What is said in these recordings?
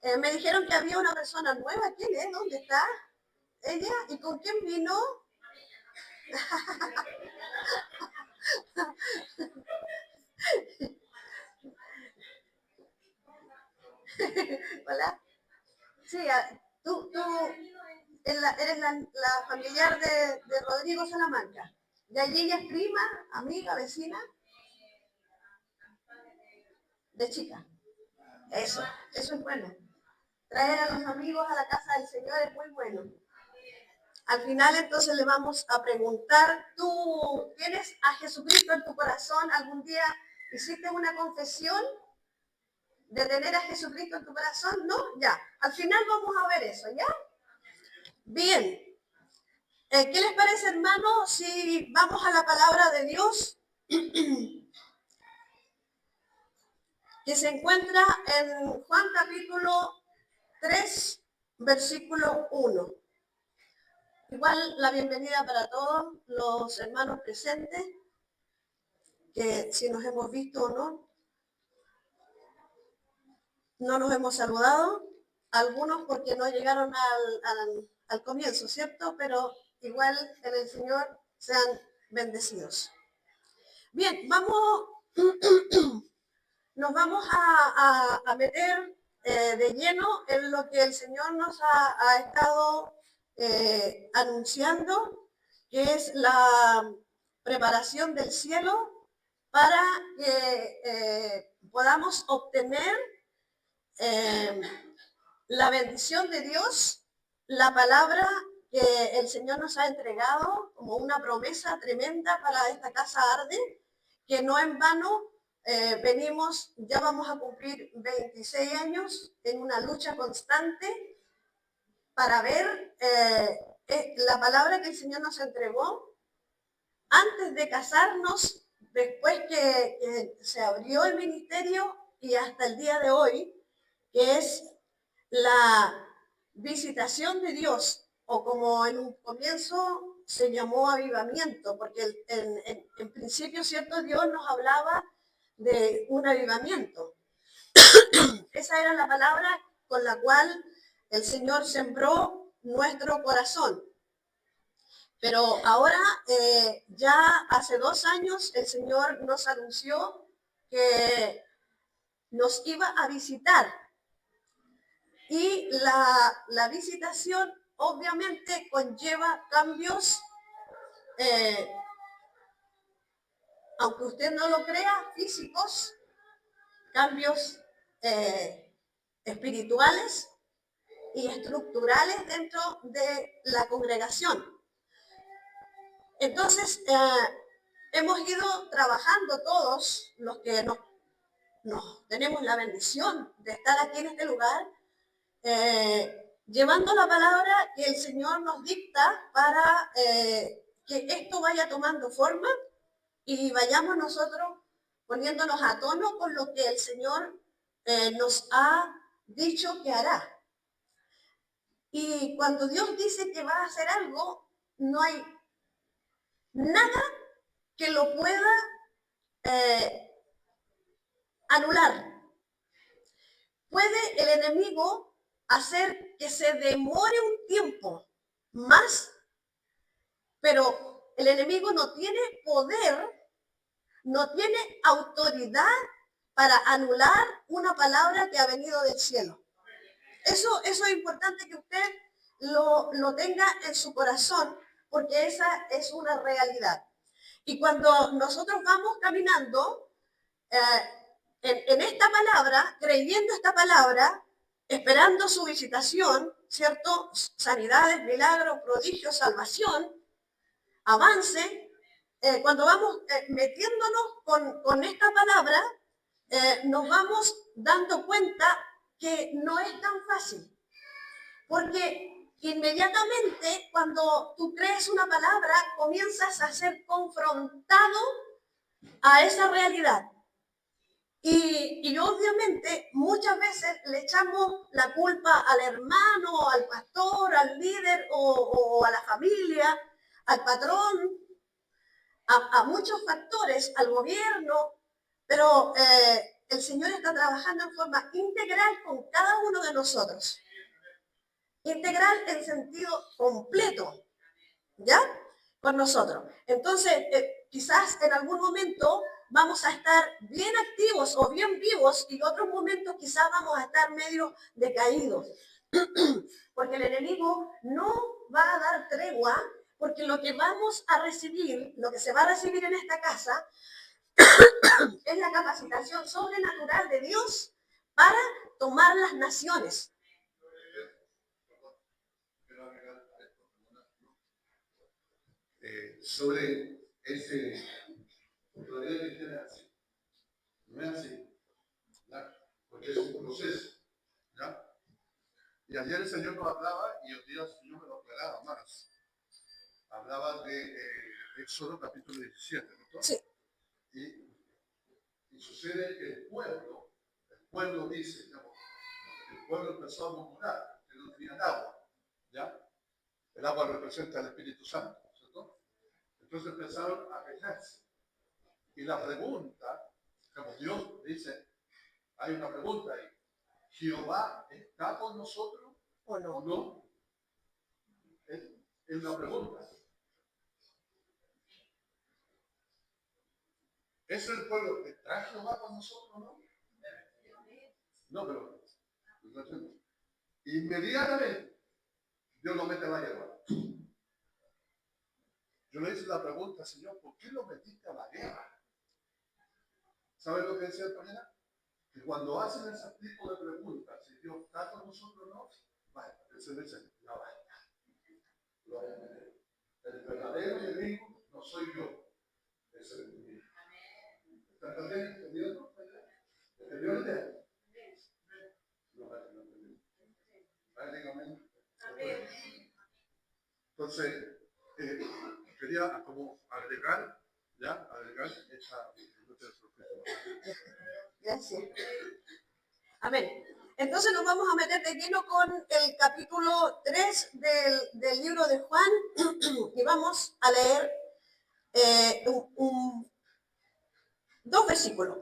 Me dijeron que había una persona nueva. ¿Quién es? ¿Dónde está? ¿Ella? ¿Y con quién vino? Hola. Sí, tú eres la familiar de Rodrigo Salamanca. De allí ella es prima, amiga, vecina, de chica. Eso es bueno. Traer a los amigos a la casa del Señor es muy bueno. Al final entonces le vamos a preguntar, ¿tú tienes a Jesucristo en tu corazón? ¿Algún día hiciste una confesión de tener a Jesucristo en tu corazón? No, ya. Al final vamos a ver eso, ¿ya? Bien. ¿Qué les parece, hermano, si vamos a la palabra de Dios? Que se encuentra en Juan capítulo 3, versículo 1. Igual la bienvenida para todos los hermanos presentes, que si nos hemos visto o no, no nos hemos saludado, algunos porque no llegaron al comienzo, ¿cierto? Pero igual en el Señor sean bendecidos. Bien, nos vamos a meter de lleno en lo que el Señor nos ha estado anunciando, que es la preparación del cielo para que podamos obtener la bendición de Dios, la palabra que el Señor nos ha entregado como una promesa tremenda para esta casa arde, que no en vano venimos, ya vamos a cumplir 26 años en una lucha constante para ver la palabra que el Señor nos entregó antes de casarnos, después que se abrió el ministerio y hasta el día de hoy, que es la visitación de Dios, o como en un comienzo se llamó avivamiento, porque en principio, ¿cierto? Dios nos hablaba de un avivamiento. Esa era la palabra con la cual el Señor sembró nuestro corazón. Pero ahora, ya hace 2 años, el Señor nos anunció que nos iba a visitar. Y la visitación obviamente conlleva cambios, aunque usted no lo crea, físicos, cambios espirituales y estructurales dentro de la congregación. Entonces, hemos ido trabajando todos los que nos tenemos la bendición de estar aquí en este lugar, llevando la palabra que el Señor nos dicta para que esto vaya tomando forma y vayamos nosotros poniéndonos a tono con lo que el Señor nos ha dicho que hará. Y cuando Dios dice que va a hacer algo, no hay nada que lo pueda anular. Puede el enemigo hacer que se demore un tiempo más, pero el enemigo no tiene poder, no tiene autoridad para anular una palabra que ha venido del cielo. Eso es importante que usted lo tenga en su corazón, porque esa es una realidad. Y cuando nosotros vamos caminando en esta palabra, creyendo esta palabra, esperando su visitación, ¿cierto? Sanidades, milagros, prodigios, salvación, avance, cuando vamos metiéndonos con esta palabra, nos vamos dando cuenta que no es tan fácil. Porque inmediatamente cuando tú crees una palabra, comienzas a ser confrontado a esa realidad. Y obviamente muchas veces le echamos la culpa al hermano, al pastor, al líder o a la familia, al patrón, a muchos factores, al gobierno, pero el Señor está trabajando en forma integral con cada uno de nosotros. Integral en sentido completo, ¿ya? Con nosotros. Entonces, quizás en algún momento vamos a estar bien activos o bien vivos y otros momentos quizás vamos a estar medio decaídos. Porque el enemigo no va a dar tregua, porque lo que vamos a recibir, lo que se va a recibir en esta casa, es la capacitación sobrenatural de Dios para tomar las naciones. Sobre ese todavía que tiene así. No es así, ¿ya? Porque es un proceso, ¿ya? Y ayer el Señor nos hablaba y hoy día el Señor me lo aclaraba más. Hablaba de Éxodo capítulo 17, ¿no? Sí. Y sucede que el pueblo dice, digamos, el pueblo empezó a murmurar que no tenían agua, ¿ya? El agua representa el Espíritu Santo, ¿cierto? Entonces empezaron a quejarse. Y la pregunta, como Dios dice, hay una pregunta ahí. ¿Jehová está con nosotros o no? No. Es una pregunta. ¿Es el pueblo que está Jehová con nosotros o no? No, pero inmediatamente Dios lo mete a la guerra. Yo le hice la pregunta, Señor, ¿por qué lo metiste a la guerra? ¿Sabes lo que decía el mañana? Que cuando hacen ese tipo de preguntas, si Dios está con nosotros o no, vaya, se dice, ya va. El verdadero enemigo no soy yo, es el enemigo. ¿Está entendiendo? ¿Entendió la idea? Entonces, quería como agregar esa. Gracias. Amén. Entonces nos vamos a meter de lleno con el capítulo 3 del libro de Juan y vamos a leer dos versículos.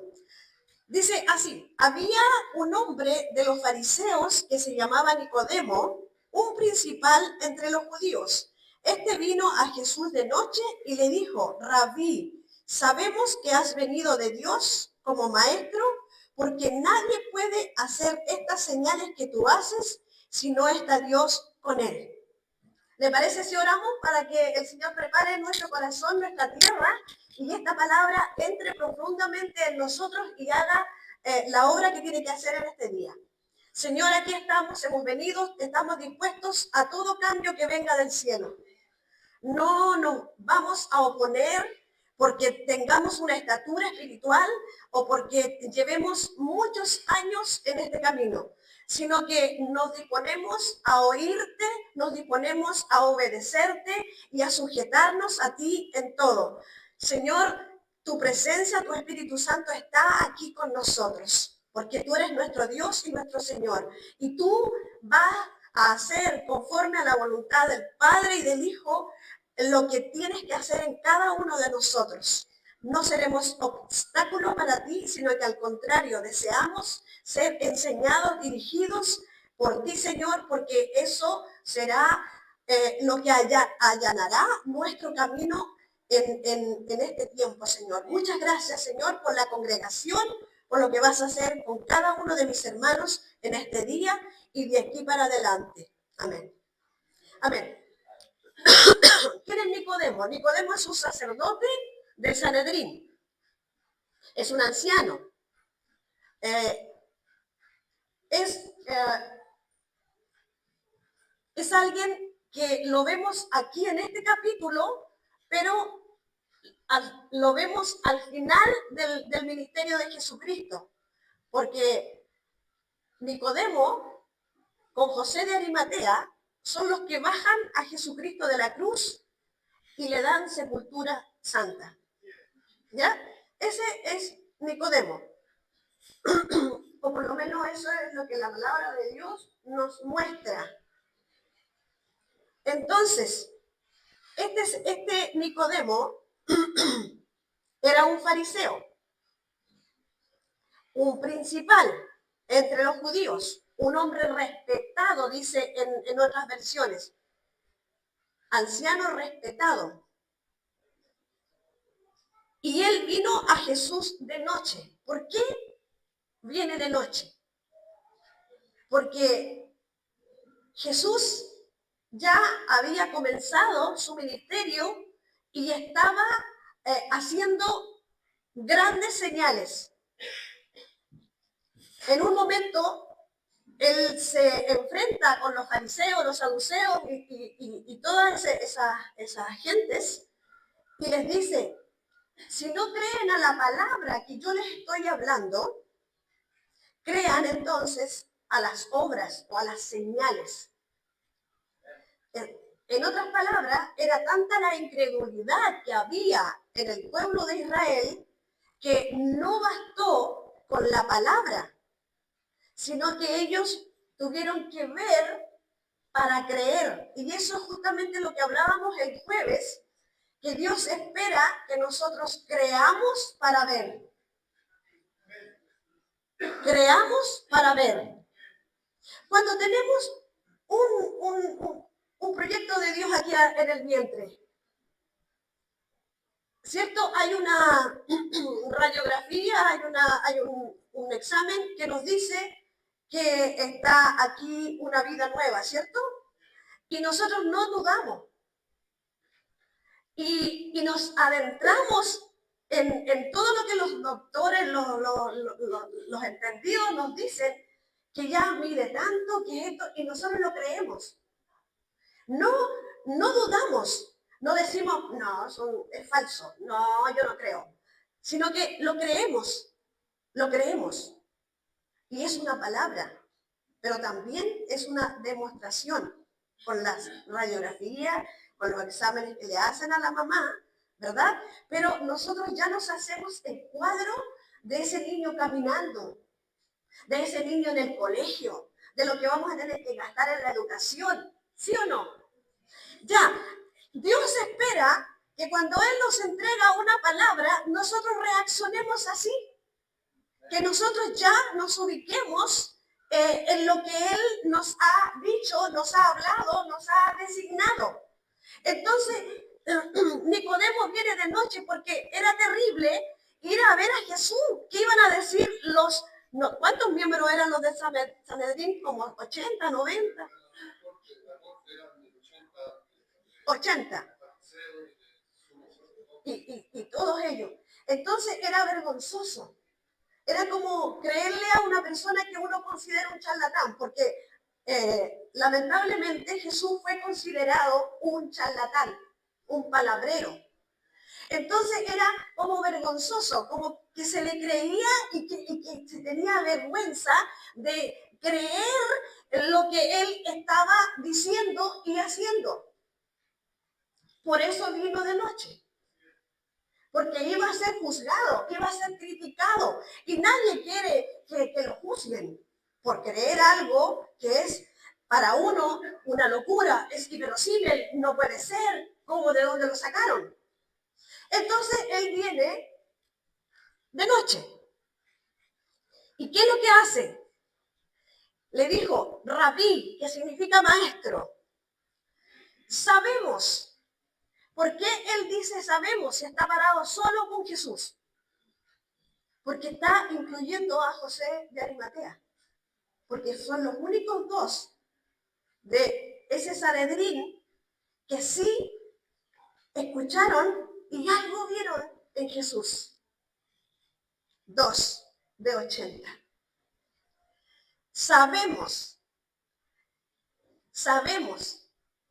Dice así: había un hombre de los fariseos que se llamaba Nicodemo, un principal entre los judíos. Este vino a Jesús de noche y le dijo: Rabí, sabemos que has venido de Dios como maestro, porque nadie puede hacer estas señales que tú haces si no está Dios con él. ¿Le parece si oramos para que el Señor prepare nuestro corazón, nuestra tierra, y esta palabra entre profundamente en nosotros y haga la obra que tiene que hacer en este día? Señor, aquí estamos, hemos venido, estamos dispuestos a todo cambio que venga del cielo. No nos vamos a oponer porque tengamos una estatura espiritual o porque llevemos muchos años en este camino, sino que nos disponemos a oírte, nos disponemos a obedecerte y a sujetarnos a ti en todo. Señor, tu presencia, tu Espíritu Santo está aquí con nosotros, porque tú eres nuestro Dios y nuestro Señor. Y tú vas a hacer conforme a la voluntad del Padre y del Hijo lo que tienes que hacer en cada uno de nosotros. No seremos obstáculos para ti, sino que al contrario, deseamos ser enseñados, dirigidos por ti, Señor, porque eso será lo que allanará nuestro camino en este tiempo, Señor. Muchas gracias, Señor, por la congregación, por lo que vas a hacer con cada uno de mis hermanos en este día y de aquí para adelante. Amén. Amén. ¿Quién es Nicodemo? Nicodemo es un sacerdote del Sanedrín. Es un anciano. Es alguien que lo vemos aquí en este capítulo, pero lo vemos al final del ministerio de Jesucristo. Porque Nicodemo con José de Arimatea son los que bajan a Jesucristo de la cruz y le dan sepultura santa. ¿Ya? Ese es Nicodemo. O por lo menos eso es lo que la palabra de Dios nos muestra. Entonces, este Nicodemo era un fariseo. un principal entre los judíos, un hombre respetado, dice en otras versiones, anciano respetado. Y él vino a Jesús de noche. ¿Por qué viene de noche? Porque Jesús ya había comenzado su ministerio y estaba haciendo grandes señales. En un momento, él se enfrenta con los fariseos, los saduceos y todas esas gentes y les dice, si no creen a la palabra que yo les estoy hablando, crean entonces a las obras o a las señales. En otras palabras, era tanta la incredulidad que había en el pueblo de Israel que no bastó con la palabra, sino que ellos tuvieron que ver para creer. Y eso es justamente lo que hablábamos el jueves, que Dios espera que nosotros creamos para ver. Creamos para ver. Cuando tenemos un proyecto de Dios aquí en el vientre, ¿cierto? Hay una radiografía, hay un examen que nos dice que está aquí una vida nueva, ¿cierto? Y nosotros no dudamos. Y nos adentramos en todo lo que los doctores, los entendidos nos dicen, que ya mide tanto, que esto, y nosotros lo creemos. No dudamos, no decimos, no, es falso, no, yo no creo, sino que lo creemos. Y es una palabra, pero también es una demostración con las radiografías, con los exámenes que le hacen a la mamá, ¿verdad? Pero nosotros ya nos hacemos el cuadro de ese niño caminando, de ese niño en el colegio, de lo que vamos a tener que gastar en la educación, ¿sí o no? Ya, Dios espera que cuando Él nos entrega una palabra, nosotros reaccionemos así, que nosotros ya nos ubiquemos en lo que Él nos ha dicho, nos ha hablado, nos ha designado. Entonces, Nicodemo viene de noche porque era terrible ir a ver a Jesús. ¿Qué iban a decir los... No, ¿cuántos miembros eran los de Sanedrín? Como 80, 90. 80. Y todos ellos. Entonces era vergonzoso. Era como creerle a una persona que uno considera un charlatán, porque lamentablemente Jesús fue considerado un charlatán, un palabrero. Entonces era como vergonzoso, como que se le creía y que se tenía vergüenza de creer lo que él estaba diciendo y haciendo. Por eso vino de noche. Porque iba a ser juzgado, iba a ser criticado. Y nadie quiere que lo juzguen por creer algo que es para uno una locura, es inverosímil, no puede ser, ¿cómo de dónde lo sacaron? Entonces él viene de noche. ¿Y qué es lo que hace? Le dijo, rabí, que significa maestro. Sabemos. ¿Por qué él dice sabemos si está parado solo con Jesús? Porque está incluyendo a José de Arimatea. Porque son los únicos dos de ese Sanedrín que sí escucharon y algo vieron en Jesús. 2 de 80. Sabemos,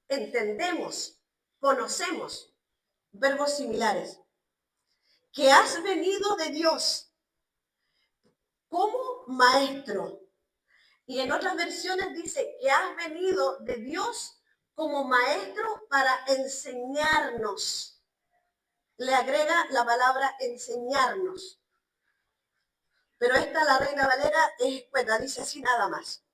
entendemos, conocemos, verbos similares, que has venido de Dios como maestro. Y en otras versiones dice que has venido de Dios como maestro para enseñarnos. Le agrega la palabra enseñarnos. Pero esta, la Reina Valera, es escueta, dice así nada más.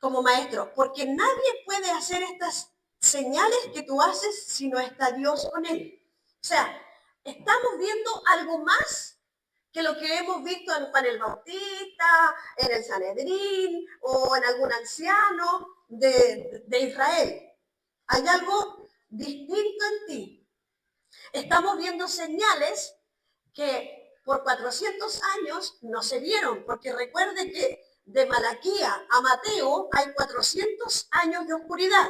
Como maestro, porque nadie puede hacer estas señales que tú haces si no está Dios con él. O sea, estamos viendo algo más que lo que hemos visto en Juan el Bautista, en el Sanedrín o en algún anciano de Israel. Hay algo distinto en ti. Estamos viendo señales que por 400 años no se vieron, porque recuerde que de Malaquía a Mateo hay 400 años de oscuridad,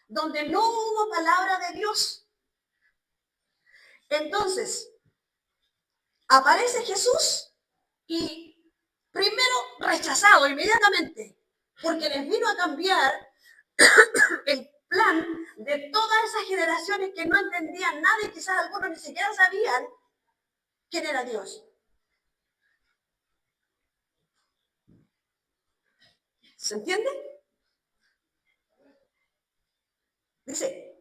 donde no hubo palabra de Dios. Entonces, aparece Jesús y primero rechazado inmediatamente, porque les vino a cambiar el plan de todas esas generaciones que no entendían nada y quizás algunos ni siquiera sabían quién era Dios. ¿Se entiende? Dice,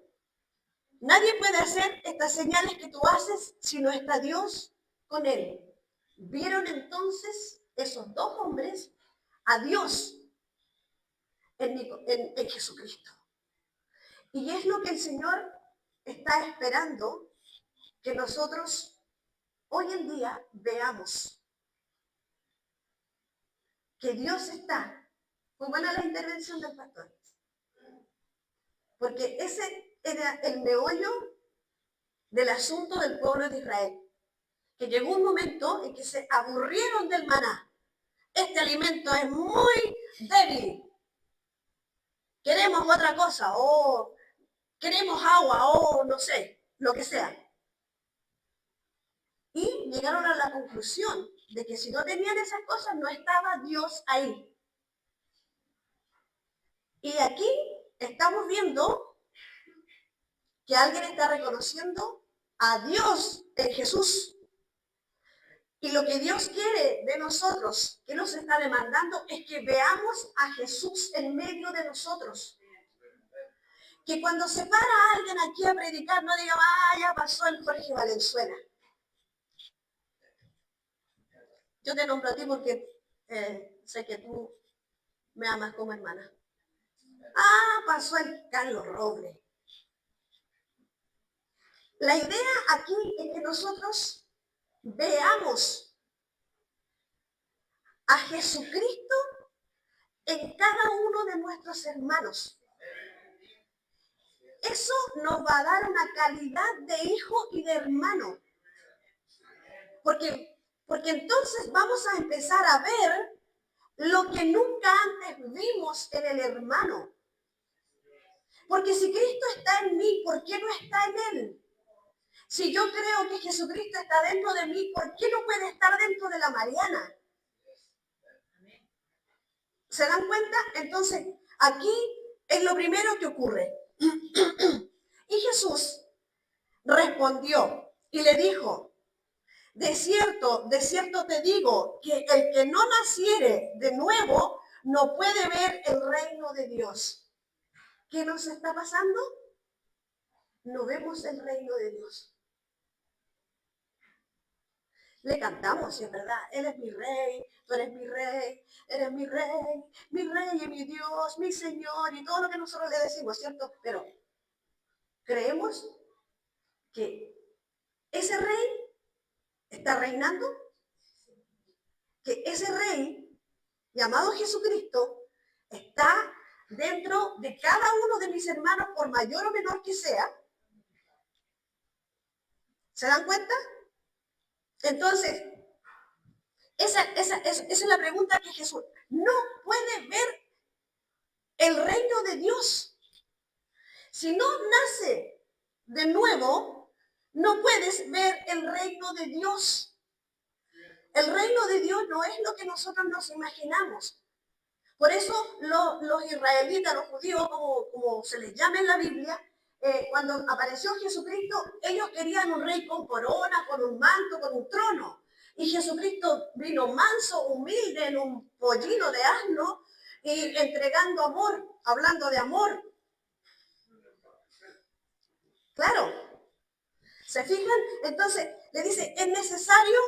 nadie puede hacer estas señales que tú haces si no está Dios con él. Vieron entonces esos dos hombres a Dios en Jesucristo. Y es lo que el Señor está esperando que nosotros hoy en día veamos. Que Dios está. Fue buena la intervención del pastor. Porque ese era el meollo del asunto del pueblo de Israel. Que llegó un momento en que se aburrieron del maná. Este alimento es muy débil. Queremos otra cosa, o queremos agua, o no sé, lo que sea. Y llegaron a la conclusión de que si no tenían esas cosas, no estaba Dios ahí. Y aquí estamos viendo que alguien está reconociendo a Dios en Jesús. Y lo que Dios quiere de nosotros, que nos está demandando, es que veamos a Jesús en medio de nosotros. Que cuando se para alguien aquí a predicar, no diga, ya pasó el Jorge Valenzuela. Yo te nombro a ti porque sé que tú me amas como hermana. Pasó el Carlos Robles. La idea aquí es que nosotros veamos a Jesucristo en cada uno de nuestros hermanos. Eso nos va a dar una calidad de hijo y de hermano. Porque entonces vamos a empezar a ver lo que nunca antes vimos en el hermano. Porque si Cristo está en mí, ¿por qué no está en él? Si yo creo que Jesucristo está dentro de mí, ¿por qué no puede estar dentro de la Mariana? ¿Se dan cuenta? Entonces, aquí es lo primero que ocurre. Y Jesús respondió y le dijo, de cierto te digo, que el que no naciere de nuevo no puede ver el reino de Dios. ¿Qué nos está pasando? No vemos el reino de Dios. Le cantamos, si es verdad, Él es mi rey, tú eres mi rey, eres mi rey y mi Dios, mi Señor, y todo lo que nosotros le decimos, ¿cierto? Pero creemos que ese rey está reinando, que ese rey llamado Jesucristo está dentro de cada uno de mis hermanos, por mayor o menor que sea. ¿Se dan cuenta? Entonces, esa es la pregunta que Jesús no puede ver el reino de Dios. Si no nace de nuevo, no puedes ver el reino de Dios. El reino de Dios no es lo que nosotros nos imaginamos. Por eso los israelitas, los judíos, como se les llama en la Biblia, cuando apareció Jesucristo, ellos querían un rey con corona, con un manto, con un trono. Y Jesucristo vino manso, humilde, en un pollino de asno, y entregando amor, hablando de amor. Claro, ¿se fijan? Entonces, le dice, es necesario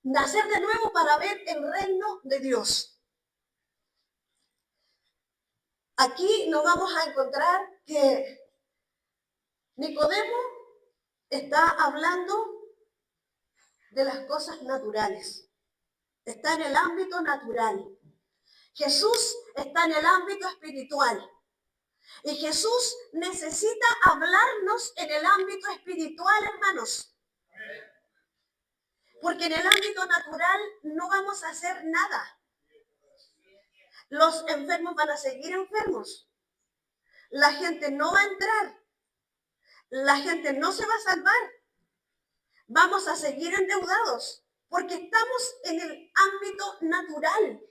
nacer de nuevo para ver el reino de Dios. Aquí nos vamos a encontrar que Nicodemo está hablando de las cosas naturales. Está en el ámbito natural. Jesús está en el ámbito espiritual. Y Jesús necesita hablarnos en el ámbito espiritual, hermanos. Porque en el ámbito natural no vamos a hacer nada. Los enfermos van a seguir enfermos. La gente no va a entrar. La gente no se va a salvar. Vamos a seguir endeudados. Porque estamos en el ámbito natural.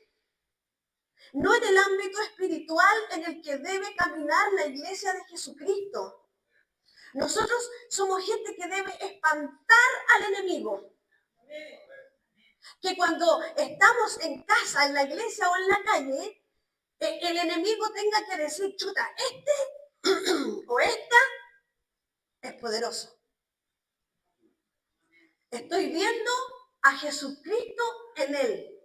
No en el ámbito espiritual en el que debe caminar la iglesia de Jesucristo. Nosotros somos gente que debe espantar al enemigo. Que cuando estamos en casa, en la iglesia o en la calle, el enemigo tenga que decir, chuta, este o esta es poderoso. Estoy viendo a Jesucristo en él.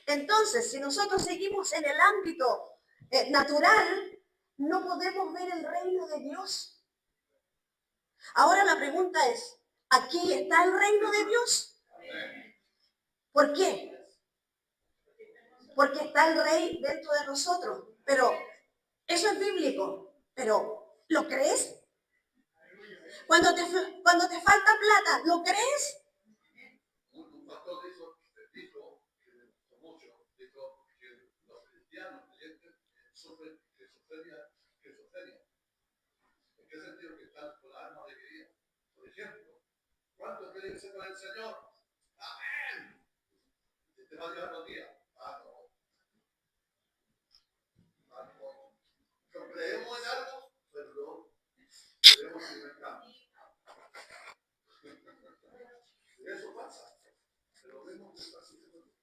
Entonces, si nosotros seguimos en el ámbito natural, no podemos ver el reino de Dios. Ahora la pregunta es, ¿aquí está el reino de Dios? ¿Por qué? Porque está el rey dentro de nosotros. Pero eso es bíblico. Pero, ¿lo crees? Cuando te falta plata, ¿lo crees? Un pastor dijo que me gustó mucho, dijo que los cristianos creyentes sufren esquizofrenia. ¿En qué sentido? Que están con la alma dividida. Por ejemplo, ¿cuántos quieren ser con el Señor? ¡Amén! Y te va a llevar los días. ¿No creemos en algo? Perdón. Creemos en el cambio. Eso pasa. Pero vemos que está sucediendo.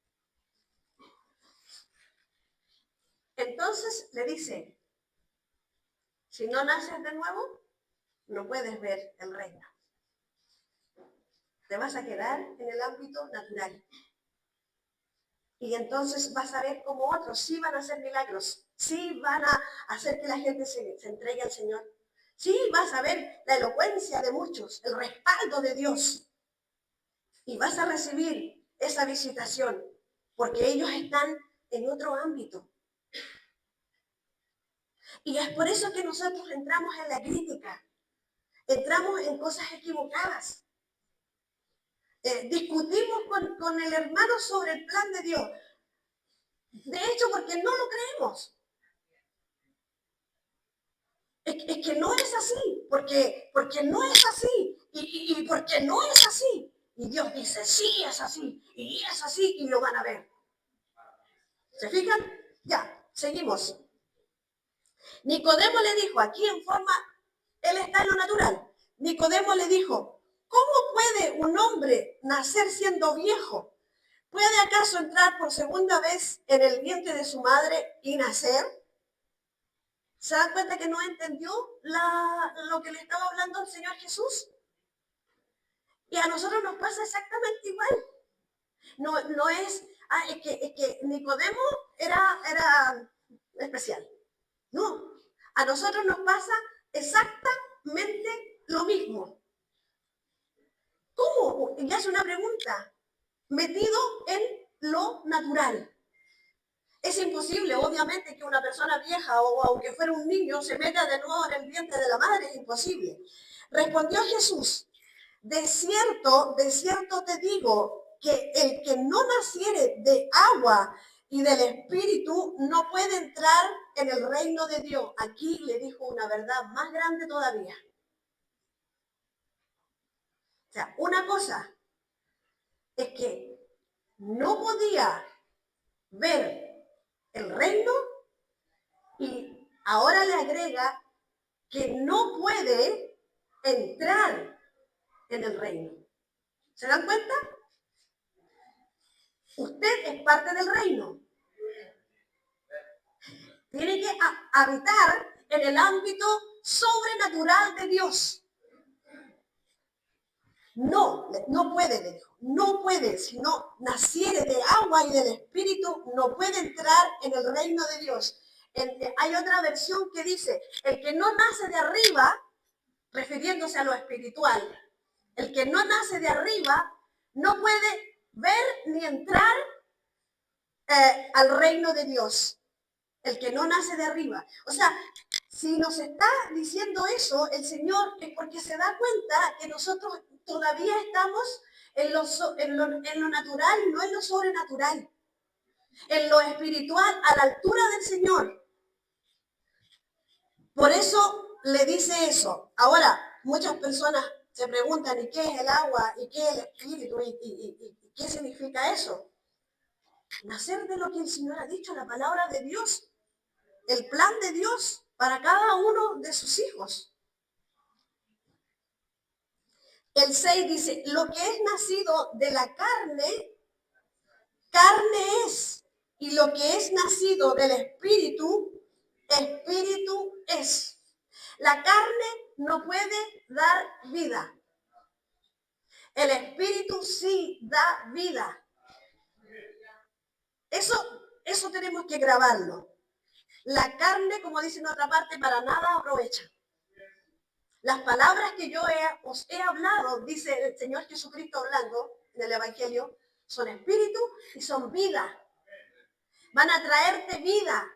Entonces le dice, si no naces de nuevo, no puedes ver el reino. Te vas a quedar en el ámbito natural. Y entonces vas a ver cómo otros sí van a hacer milagros, sí van a hacer que la gente se entregue al Señor. Sí vas a ver la elocuencia de muchos, el respaldo de Dios. Y vas a recibir esa visitación, porque ellos están en otro ámbito. Y es por eso que nosotros entramos en la crítica, entramos en cosas equivocadas. Discutimos con el hermano sobre el plan de Dios. De hecho, porque no lo creemos. Es que no es así, porque no es así, y porque no es así. Y Dios dice, sí, es así, y es así, y lo van a ver. ¿Se fijan? Ya, seguimos. Nicodemo le dijo, aquí en forma, él está en lo natural. Nicodemo le dijo, ¿cómo puede un hombre nacer siendo viejo? ¿Puede acaso entrar por segunda vez en el vientre de su madre y nacer? ¿Se dan cuenta que no entendió lo que le estaba hablando el Señor Jesús? Y a nosotros nos pasa exactamente igual. No es, es que Nicodemo era especial. No, a nosotros nos pasa exactamente lo mismo. ¿Cómo? Y es una pregunta. Metido en lo natural. Es imposible, obviamente, que una persona vieja o aunque fuera un niño se meta de nuevo en el vientre de la madre. Es imposible. Respondió Jesús, de cierto te digo que el que no naciere de agua y del Espíritu no puede entrar en el reino de Dios. Aquí le dijo una verdad más grande todavía. O sea, una cosa es que no podía ver el reino y ahora le agrega que no puede entrar en el reino. ¿Se dan cuenta? Usted es parte del reino. Tiene que habitar en el ámbito sobrenatural de Dios. No puede, le dijo. No puede, si no naciere de agua y del Espíritu, no puede entrar en el reino de Dios. Hay otra versión que dice, el que no nace de arriba, refiriéndose a lo espiritual. El que no nace de arriba no puede ver ni entrar al reino de Dios. El que no nace de arriba. O sea, si nos está diciendo eso el Señor, es porque se da cuenta que nosotros todavía estamos en lo natural, no en lo sobrenatural. En lo espiritual, a la altura del Señor. Por eso le dice eso. Ahora, muchas personas se preguntan, ¿y qué es el agua? ¿Y qué es el espíritu? ¿Y qué significa eso? Nacer de lo que el Señor ha dicho, la palabra de Dios, el plan de Dios para cada uno de sus hijos. El 6 dice, lo que es nacido de la carne, carne es. Y lo que es nacido del espíritu, espíritu es. La carne no puede dar vida. El espíritu sí da vida. Eso tenemos que grabarlo. La carne, como dice en otra parte, para nada aprovecha. Las palabras que yo os he hablado, dice el Señor Jesucristo hablando en el Evangelio, son espíritu y son vida. Van a traerte vida.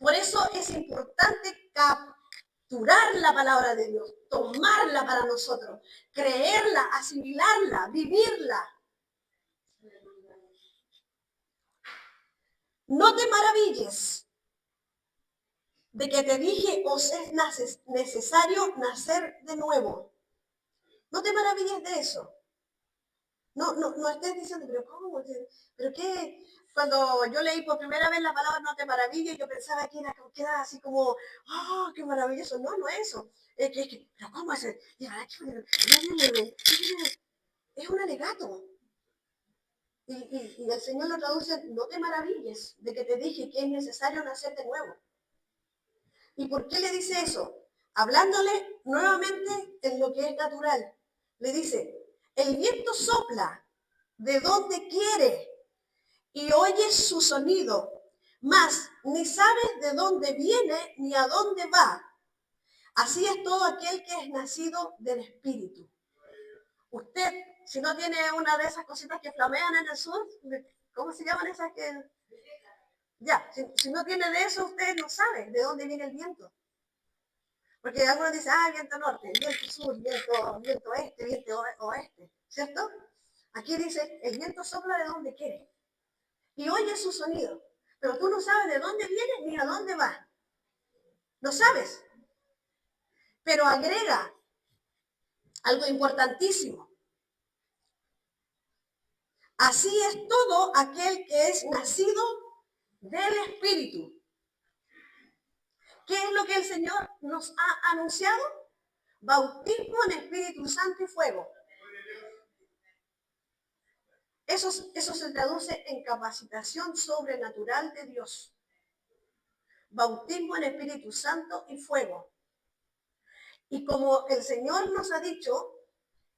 Por eso es importante capturar la palabra de Dios, tomarla para nosotros, creerla, asimilarla, vivirla. No te maravilles de que te dije, os es necesario nacer de nuevo. No te maravilles de eso. No estés diciendo, pero ¿cómo? ¿Pero qué? Cuando yo leí por primera vez la palabra no te maravilles, yo pensaba que era así como, ¡oh, qué maravilloso! No, no es eso. ¿Pero cómo es? Es un alegato. Y el Señor lo traduce, no te maravilles de que te dije que es necesario nacer de nuevo. ¿Y por qué le dice eso? Hablándole nuevamente en lo que es natural. Le dice, el viento sopla de donde quiere y oyes su sonido, mas ni sabes de dónde viene ni a dónde va. Así es todo aquel que es nacido del Espíritu. Usted, si no tiene una de esas cositas que flamean en el sur, ¿cómo se llaman esas que...? Ya, si no tiene de eso, usted no sabe de dónde viene el viento. Porque algunos dicen, viento norte, viento sur, viento este, viento oeste, ¿cierto? Aquí dice, el viento sopla de donde quiere y oye su sonido, pero tú no sabes de dónde viene ni a dónde va. No sabes. Pero agrega algo importantísimo. Así es todo aquel que es nacido del Espíritu. ¿Qué es lo que el Señor nos ha anunciado? Bautismo en Espíritu Santo y fuego. Eso se traduce en capacitación sobrenatural de Dios. Bautismo en Espíritu Santo y fuego. Y como el Señor nos ha dicho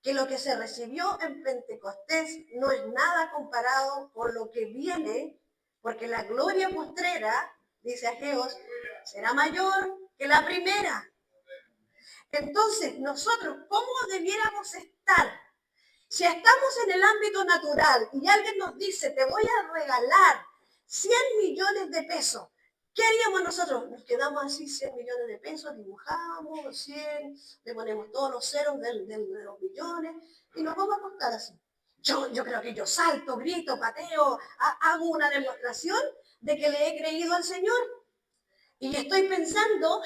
que lo que se recibió en Pentecostés no es nada comparado con lo que viene, porque la gloria postrera, dice Ageos, será mayor que la primera. Entonces, nosotros, ¿cómo debiéramos estar? Si estamos en el ámbito natural y alguien nos dice, te voy a regalar 100 millones de pesos, ¿qué haríamos nosotros? Nos quedamos así, 100 millones de pesos, dibujamos 100, le ponemos todos los ceros de los millones y nos vamos a acostar así. Yo creo que yo salto, grito, pateo, hago una demostración de que le he creído al Señor. Y estoy pensando,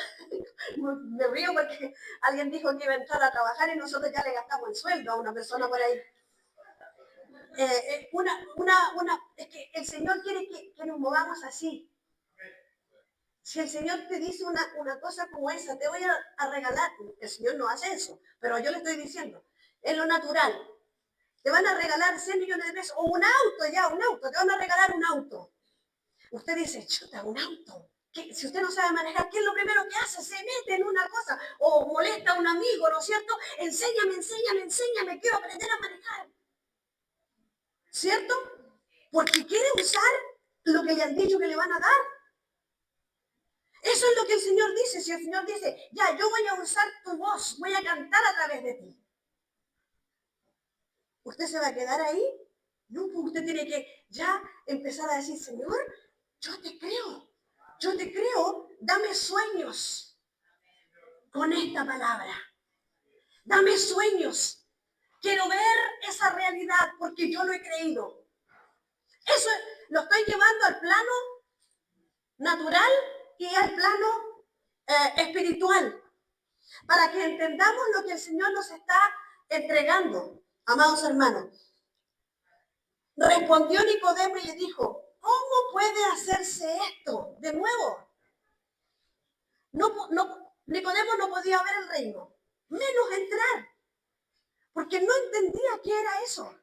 me río porque alguien dijo que iba a entrar a trabajar y nosotros ya le gastamos el sueldo a una persona por ahí. Es que el Señor quiere que nos movamos así. Si el Señor te dice una cosa como esa, te voy a regalar, el Señor no hace eso, pero yo le estoy diciendo, es lo natural. Te van a regalar 100 millones de pesos, o un auto, te van a regalar un auto. Usted dice, chuta, un auto. Si usted no sabe manejar, ¿qué es lo primero que hace? Se mete en una cosa o molesta a un amigo, ¿no es cierto? Enséñame, quiero aprender a manejar. ¿Cierto? Porque quiere usar lo que le han dicho que le van a dar. Eso es lo que el Señor dice. Si el Señor dice, ya, yo voy a usar tu voz, voy a cantar a través de ti. ¿Usted se va a quedar ahí? No, pues usted tiene que ya empezar a decir, Señor, yo te creo, dame sueños con esta palabra. Dame sueños. Quiero ver esa realidad porque yo lo he creído. Eso lo estoy llevando al plano natural y al plano espiritual, para que entendamos lo que el Señor nos está entregando, amados hermanos. Respondió Nicodemo y le dijo, ¿cómo puede hacerse esto de nuevo? Nicodemo no podía ver el reino, menos entrar, porque no entendía qué era eso.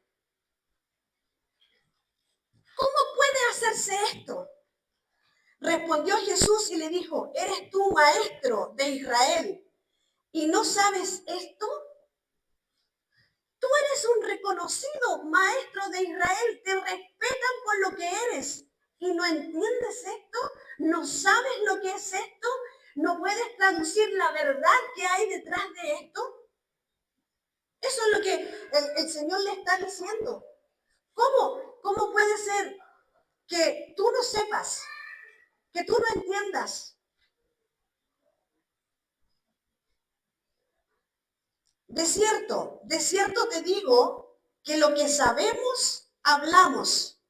¿Cómo puede hacerse esto? Respondió Jesús y le dijo, ¿eres tú maestro de Israel y no sabes esto? Tú eres un reconocido maestro de Israel, te respetan por lo que eres y no entiendes esto, no sabes lo que es esto, no puedes traducir la verdad que hay detrás de esto. Eso es lo que el Señor le está diciendo. ¿Cómo puede ser que tú no sepas, que tú no entiendas? De cierto te digo que lo que sabemos, hablamos,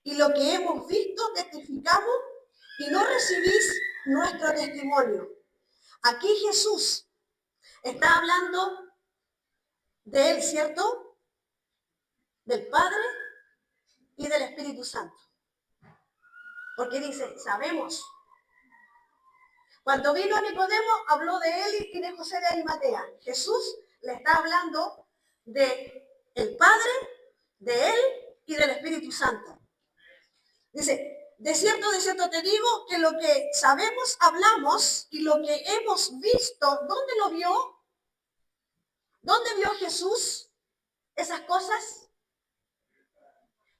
y lo que hemos visto, testificamos, y no recibís nuestro testimonio. Aquí Jesús está hablando de él, ¿cierto? Del Padre y del Espíritu Santo. Porque dice, sabemos. Cuando vino Nicodemo, habló de él y de José de Arimatea. Jesús le está hablando de el Padre, de él y del Espíritu Santo. Dice, de cierto te digo que lo que sabemos, hablamos, y lo que hemos visto, ¿dónde lo vio? ¿Dónde vio Jesús esas cosas?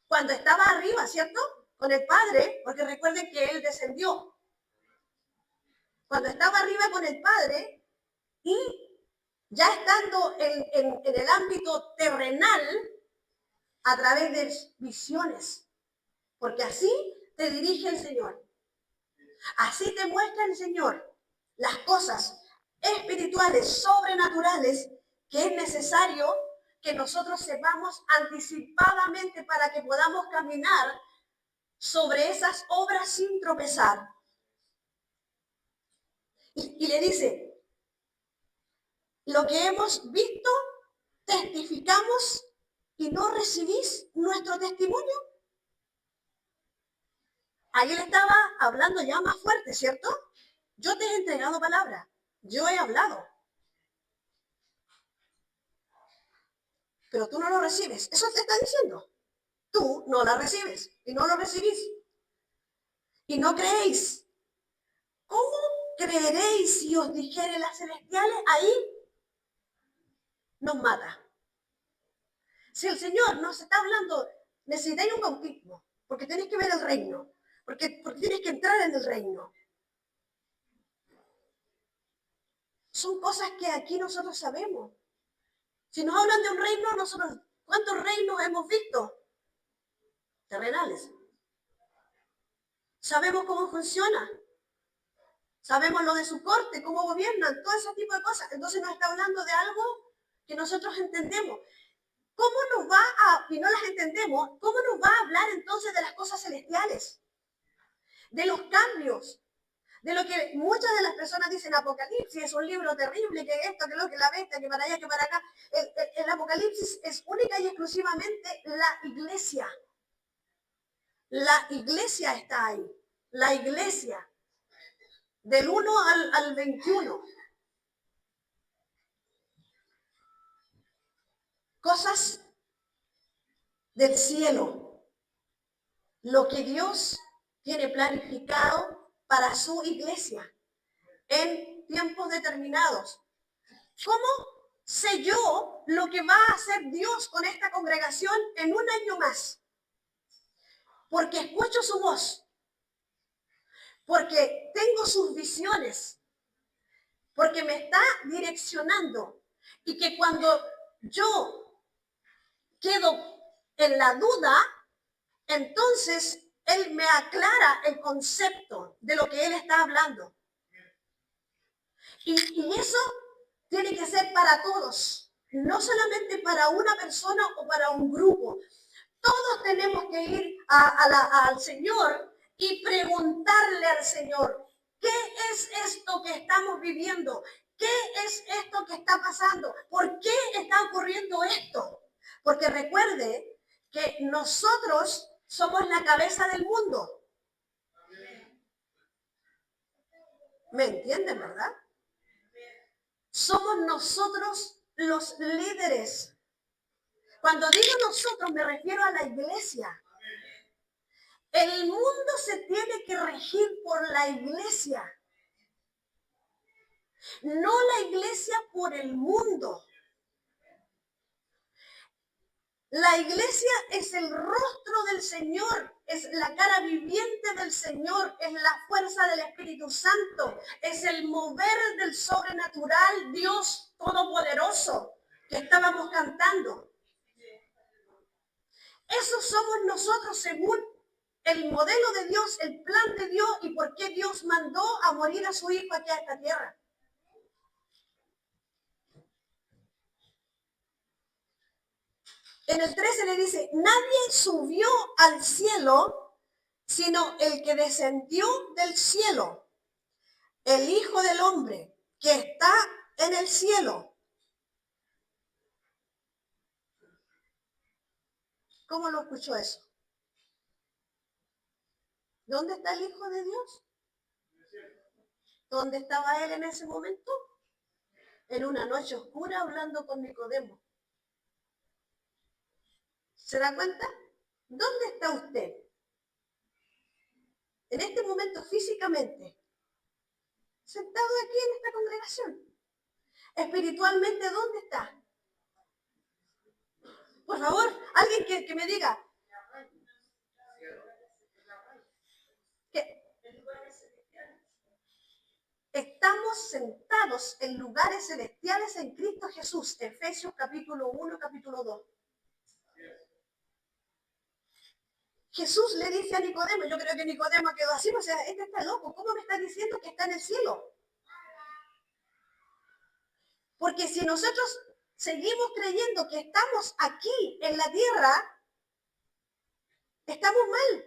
Cuando estaba arriba, ¿cierto? Con el Padre, porque recuerden que Él descendió. Cuando estaba arriba con el Padre y ya estando en el ámbito terrenal, a través de visiones, porque así te dirige el Señor. Así te muestra el Señor las cosas espirituales, sobrenaturales, que es necesario que nosotros sepamos anticipadamente para que podamos caminar sobre esas obras sin tropezar. Y le dice, lo que hemos visto, testificamos y no recibís nuestro testimonio. Ahí él estaba hablando ya más fuerte, ¿cierto? Yo te he entregado palabra, yo he hablado, pero tú no lo recibes. Eso te está diciendo. Tú no la recibes y no lo recibís. Y no creéis. ¿Cómo creeréis si os dijere las celestiales? Ahí nos mata. Si el Señor nos está hablando, necesitáis un bautismo, porque tenéis que ver el reino, porque tienes que entrar en el reino. Son cosas que aquí nosotros sabemos. Si nos hablan de un reino, nosotros, ¿cuántos reinos hemos visto? Terrenales. Sabemos cómo funciona. Sabemos lo de su corte, cómo gobiernan, todo ese tipo de cosas. Entonces nos está hablando de algo que nosotros entendemos. ¿Cómo nos va a, y no las entendemos, cómo nos va a hablar entonces de las cosas celestiales? De los cambios. De lo que muchas de las personas dicen Apocalipsis, es un libro terrible, que esto, que lo, que la bestia, que para allá, que para acá. El Apocalipsis es única y exclusivamente la iglesia. La iglesia está ahí. La iglesia. Del 1 al 21. Cosas del cielo. Lo que Dios tiene planificado para su iglesia en tiempos determinados. ¿Cómo sé yo lo que va a hacer Dios con esta congregación en un año más? Porque escucho su voz. porque tengo sus visiones, porque me está direccionando. Y que cuando yo quedo en la duda, entonces Él me aclara el concepto de lo que Él está hablando. Y eso tiene que ser para todos, no solamente para una persona o para un grupo. Todos tenemos que ir al Señor y preguntarle al Señor, ¿qué es esto que estamos viviendo? ¿Qué es esto que está pasando? ¿Por qué está ocurriendo esto? Porque recuerde que nosotros somos la cabeza del mundo. ¿Me entienden, verdad? Somos nosotros los líderes. Cuando digo nosotros me refiero a la iglesia. El mundo se tiene que regir por la iglesia. No la iglesia por el mundo. La iglesia es el rostro del Señor, es la cara viviente del Señor, es la fuerza del Espíritu Santo, es el mover del sobrenatural Dios Todopoderoso que estábamos cantando. Eso somos nosotros según el modelo de Dios, el plan de Dios y por qué Dios mandó a morir a su Hijo aquí a esta tierra. En el 13 le dice, nadie subió al cielo, sino el que descendió del cielo, el Hijo del Hombre, que está en el cielo. ¿Cómo lo escuchó eso? ¿Dónde está el Hijo de Dios? ¿Dónde estaba él en ese momento? En una noche oscura hablando con Nicodemo. ¿Se da cuenta? ¿Dónde está usted? En este momento físicamente, sentado aquí en esta congregación. Espiritualmente, ¿dónde está? Por favor, alguien que me diga. Que estamos sentados en lugares celestiales en Cristo Jesús. Efesios capítulo 1, capítulo 2. Jesús le dice a Nicodemo, yo creo que Nicodemo quedó así, o sea, este está loco, ¿cómo me está diciendo que está en el cielo? Porque si nosotros seguimos creyendo que estamos aquí en la tierra, estamos mal.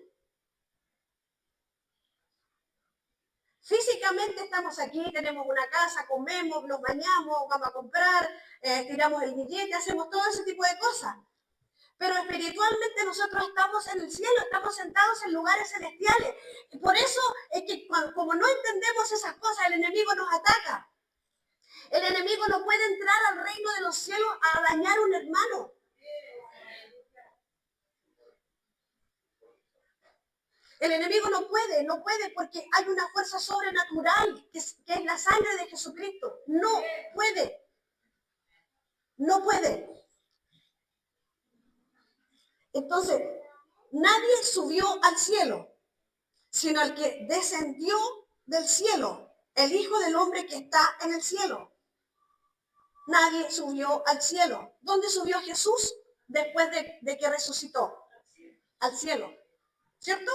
Físicamente estamos aquí, tenemos una casa, comemos, nos bañamos, vamos a comprar, tiramos el billete, hacemos todo ese tipo de cosas. Pero espiritualmente nosotros estamos en el cielo, estamos sentados en lugares celestiales. Y por eso es que como no entendemos esas cosas, el enemigo nos ataca. El enemigo no puede entrar al reino de los cielos a dañar a un hermano. El enemigo no puede porque hay una fuerza sobrenatural que es la sangre de Jesucristo. No puede. No puede. Entonces, nadie subió al cielo, sino el que descendió del cielo, el Hijo del Hombre que está en el cielo. Nadie subió al cielo. ¿Dónde subió Jesús después de que resucitó? Al cielo. ¿Cierto?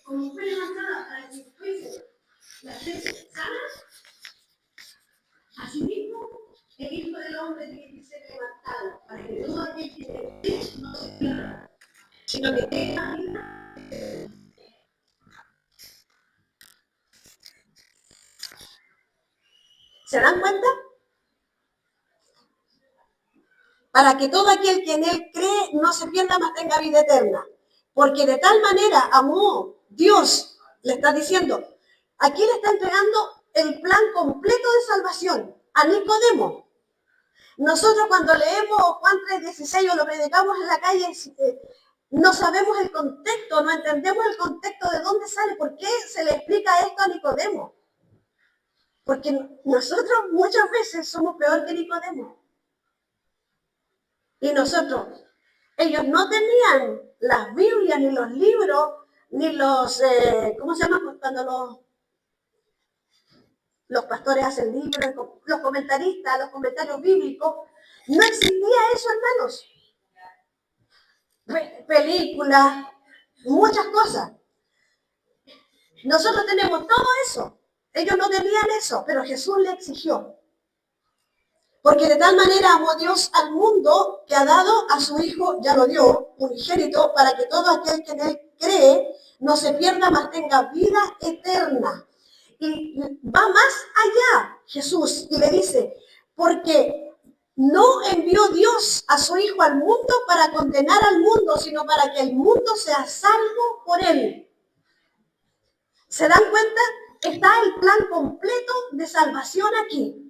como fue levantada para que fuese la gente sana, asimismo el Hijo del Hombre tiene que ser levantado para que todo aquel que cree no se pierda, sino que tenga vida. ¿Se dan cuenta? Para que todo aquel que en él cree no se pierda, mas tenga vida eterna. Porque de tal manera amó Dios, le está diciendo, aquí le está entregando el plan completo de salvación a Nicodemo. Nosotros cuando leemos Juan 3:16 o lo predicamos en la calle, no sabemos el contexto, no entendemos el contexto de dónde sale, por qué se le explica esto a Nicodemo. Porque nosotros muchas veces somos peor que Nicodemo. Y nosotros, ellos no tenían las Biblias, ni los libros, ni los, ¿cómo se llama? Cuando los pastores hacen libros, los comentaristas, los comentarios bíblicos. No existía eso, hermanos. Películas, muchas cosas. Nosotros tenemos todo eso. Ellos no tenían eso, pero Jesús le exigió. Porque de tal manera amó Dios al mundo que ha dado a su Hijo, ya lo dio, unigénito, para que todo aquel que en él cree no se pierda, mas tenga vida eterna. Y va más allá Jesús y le dice, porque no envió Dios a su Hijo al mundo para condenar al mundo, sino para que el mundo sea salvo por él. ¿Se dan cuenta? Está el plan completo de salvación aquí.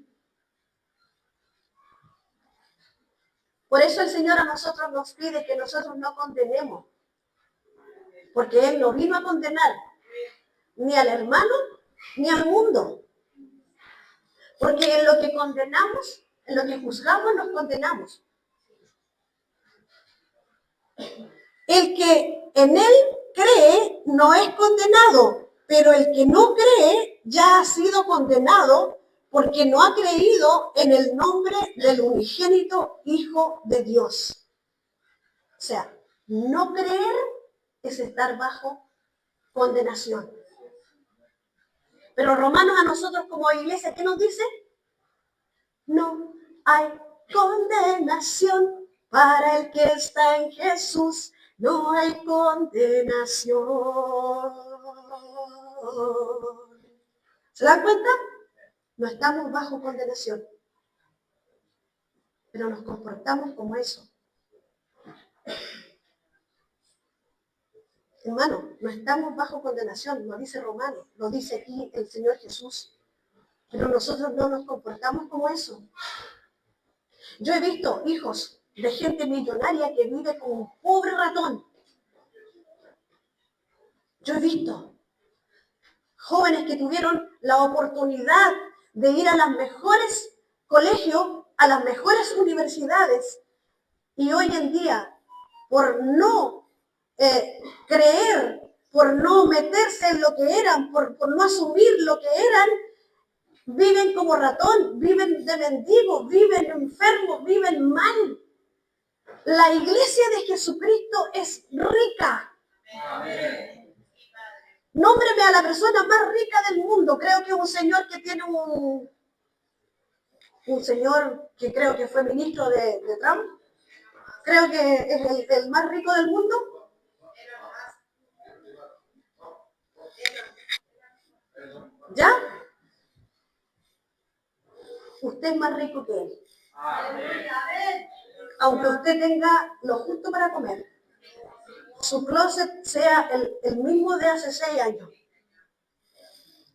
Por eso el Señor a nosotros nos pide que nosotros no condenemos, porque Él no vino a condenar ni al hermano ni al mundo. Porque en lo que condenamos, en lo que juzgamos, nos condenamos. El que en Él cree no es condenado, pero el que no cree ya ha sido condenado porque no ha creído en el nombre del unigénito Hijo de Dios. O sea, no creer es estar bajo condenación. Pero Romanos a nosotros como iglesia, ¿qué nos dice? No hay condenación para el que está en Jesús. No hay condenación. ¿Se dan cuenta? No estamos bajo condenación. Pero nos comportamos como eso. Hermano, no estamos bajo condenación, lo dice Romano, lo dice aquí el Señor Jesús. Pero nosotros no nos comportamos como eso. Yo he visto hijos de gente millonaria que vive como un pobre ratón. Yo he visto jóvenes que tuvieron la oportunidad de ir a los mejores colegios, a las mejores universidades. Y hoy en día, por no creer, por no meterse en lo que eran, por no asumir lo que eran, viven como ratón, viven de mendigos, viven enfermos, viven mal. La iglesia de Jesucristo es rica. Amén. Nómbreme a la persona más rica del mundo. Creo que un señor que tiene un señor que creo que fue ministro de Trump. Creo que es el más rico del mundo. ¿Ya? Usted es más rico que él. Aunque usted tenga lo justo para comer. Su closet sea el mismo de hace 6 años.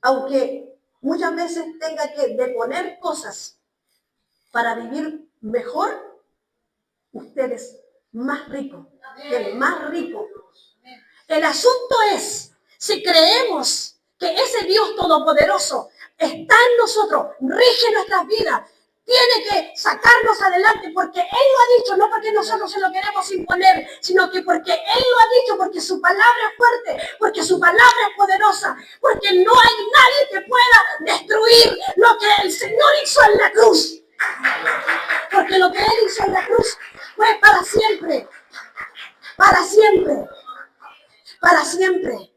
Aunque muchas veces tenga que deponer cosas para vivir mejor, usted es más rico, el más rico. El asunto es, si creemos que ese Dios todopoderoso está en nosotros, rige nuestras vidas, tiene que sacarnos adelante porque Él lo ha dicho, no porque nosotros se lo queremos imponer, sino que porque Él lo ha dicho, porque su palabra es fuerte, porque su palabra es poderosa, porque no hay nadie que pueda destruir lo que el Señor hizo en la cruz. Porque lo que Él hizo en la cruz fue para siempre, para siempre, para siempre.